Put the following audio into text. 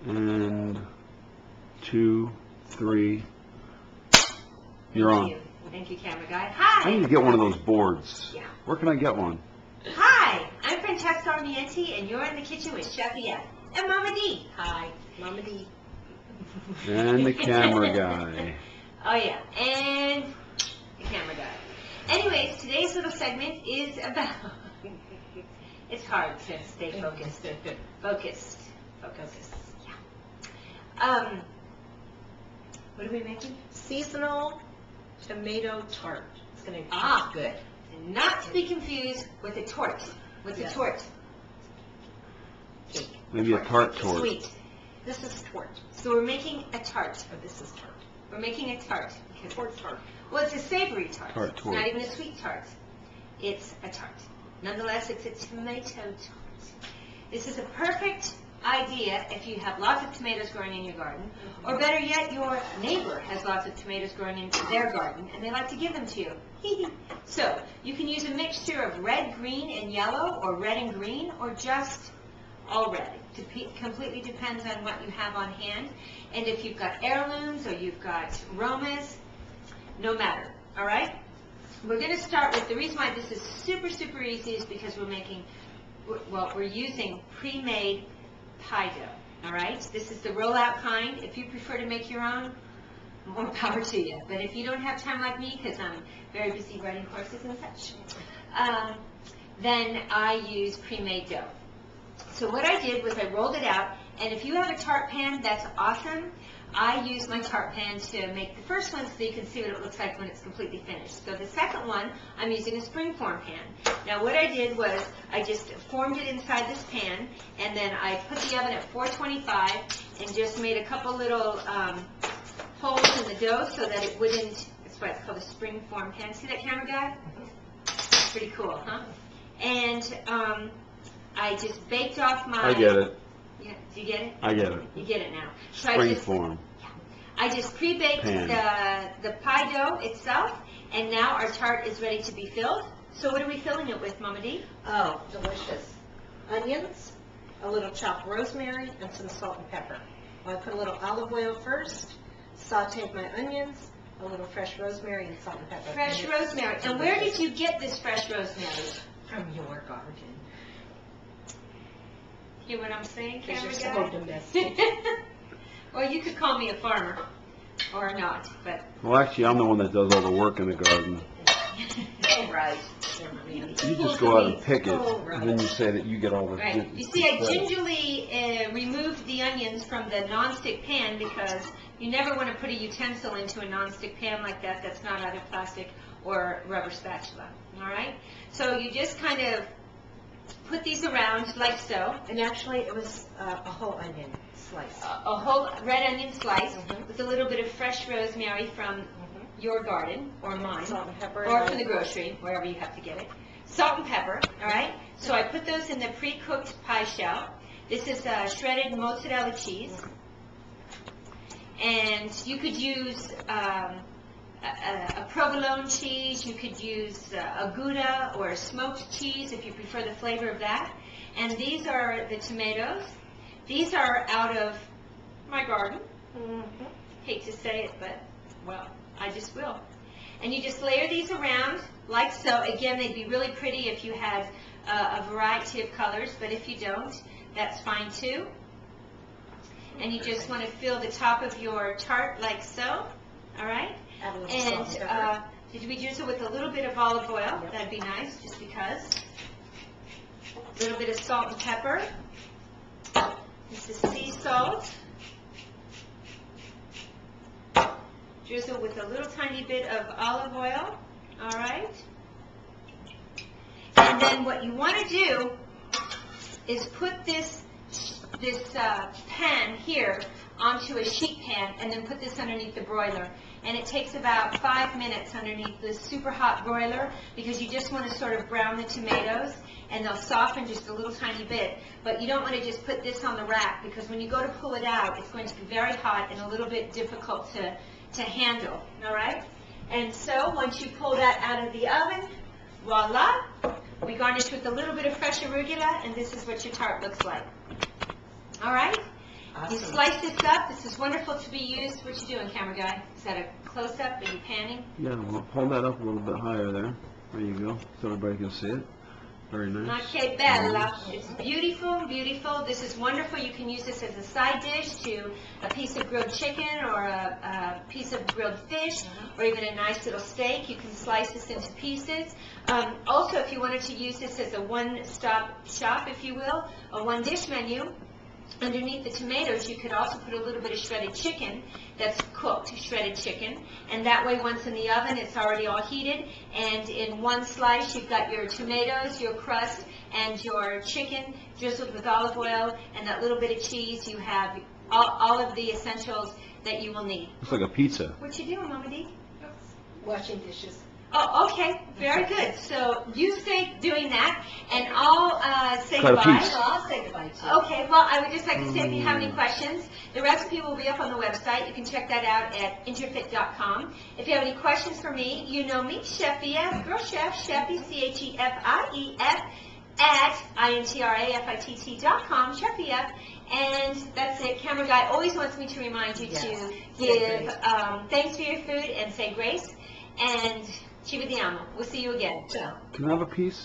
And 2, 3. You're on. Thank you, camera guy. Hi. I need to get one of those boards. Yeah. Where can I get one? Hi, I'm Francesca Armienti, and you're in the kitchen with Chef F. And Mama D. Hi, Mama D. And the camera guy. Oh, yeah, and the camera guy. Anyways, today's little segment is about... It's hard to stay focused. Focused. Yeah. What are we making? Seasonal tomato tart. It's going to be good. And not to be confused with a tort. What's a tort? Cake. Maybe a tart tort. Sweet. This is tort. So we're making a tart. Or this is tart. We're making a tart. Tart. Well, it's a savory tart. Tart. It's not even a sweet tart. It's a tart. Nonetheless, it's a tomato tart. This is a perfect idea if you have lots of tomatoes growing in your garden, or better yet, your neighbor has lots of tomatoes growing in their garden, and they like to give them to you. So, you can use a mixture of red, green, and yellow, or red and green, or just all red. It completely depends on what you have on hand. And if you've got heirlooms or you've got Romas, no matter. All right? We're going to start with, the reason why this is super, super easy is because we're using pre-made pie dough. All right? This is the rollout kind. If you prefer to make your own, more power to you. But if you don't have time like me, because I'm very busy riding horses and such, then I use pre-made dough. So what I did was I rolled it out, and if you have a tart pan, that's awesome. I use my tart pan to make the first one so you can see what it looks like when it's completely finished. So the second one, I'm using a springform pan. Now what I did was I just formed it inside this pan, and then I put the oven at 425 and just made a couple little holes in the dough so that it wouldn't, that's why it's called a springform pan. See that, camera guy? Pretty cool, huh? And I just baked off my... I get it. Yeah, do you get it? I get it. You get it now. So Springform. I just pre-baked the pie dough itself, and now our tart is ready to be filled. So what are we filling it with, Mama D? Oh, delicious. Onions, a little chopped rosemary, and some salt and pepper. I put a little olive oil first, sauteed my onions, a little fresh rosemary, and salt and pepper. Fresh rosemary. And where did you get this fresh rosemary? From your garden. Hear what I'm saying, Because camera you're guy? so domestic. Well, you could call me a farmer, or not, but... Well, actually, I'm the one that does all the work in the garden. Oh, right. You just go out and pick it, and then you say that you get all the... Right. You see, I gingerly removed the onions from the nonstick pan because you never want to put a utensil into a nonstick pan like that that's not either plastic or rubber spatula. All right? So you just kind of put these around like so. And actually, it was a whole onion slice. A whole red onion slice with a little bit of fresh rosemary from your garden or mine, Salt and pepper. or from the grocery, wherever you have to get it. Salt and pepper, all right? So I put those in the pre-cooked pie shell. This is shredded mozzarella cheese. And you could use a provolone cheese. You could use a Gouda or a smoked cheese if you prefer the flavor of that. And these are the tomatoes. These are out of my garden. Hate to say it, but, well, I just will. And you just layer these around like so. Again, they'd be really pretty if you had a variety of colors, but if you don't, that's fine too. And you just want to fill the top of your tart like so, all right? And did we use it with a little bit of olive oil? That'd be nice, just because. A little bit of salt and pepper. This is sea salt. Drizzle with a little tiny bit of olive oil, all right? And then what you want to do is put this pan here onto a sheet pan and then put this underneath the broiler. And it takes about 5 minutes underneath this super hot broiler because you just want to sort of brown the tomatoes and they'll soften just a little tiny bit. But you don't want to just put this on the rack because when you go to pull it out, it's going to be very hot and a little bit difficult to handle, all right? And so once you pull that out of the oven, voila, we garnish with a little bit of fresh arugula, and this is what your tart looks like. All right? You slice this up. This is wonderful to be used. What you doing, camera guy? Is that a close-up? Are you panning? Yeah, well, hold that up a little bit higher there. There you go, so everybody can see it. Very nice. Okay, bella. It's beautiful, beautiful. This is wonderful. You can use this as a side dish to a piece of grilled chicken or a piece of grilled fish or even a nice little steak. You can slice this into pieces. Also, if you wanted to use this as a one-stop shop, if you will, a one-dish menu, underneath the tomatoes, you could also put a little bit of shredded chicken that's cooked, shredded chicken, and that way once in the oven it's already all heated, and in one slice you've got your tomatoes, your crust, and your chicken drizzled with olive oil, and that little bit of cheese. You have all of the essentials that you will need. Looks like a pizza. What you doing, Mama D? Washing dishes. Oh, okay, very good. So you stay doing that, and I'll say Cut a goodbye. piece. I'll say goodbye to you. Okay, well, I would just like to say if you have any questions, the recipe will be up on the website. You can check that out at interfit.com. If you have any questions for me, you know me, Chef EF, Girl Chef, Chefie, CHEFIEF, at INTRAFITT.com, Chef EF. And that's it. Camera guy always wants me to remind you to give thanks for your food and say grace. And ci vediamo. We'll see you again. Ciao. Can I have a piece?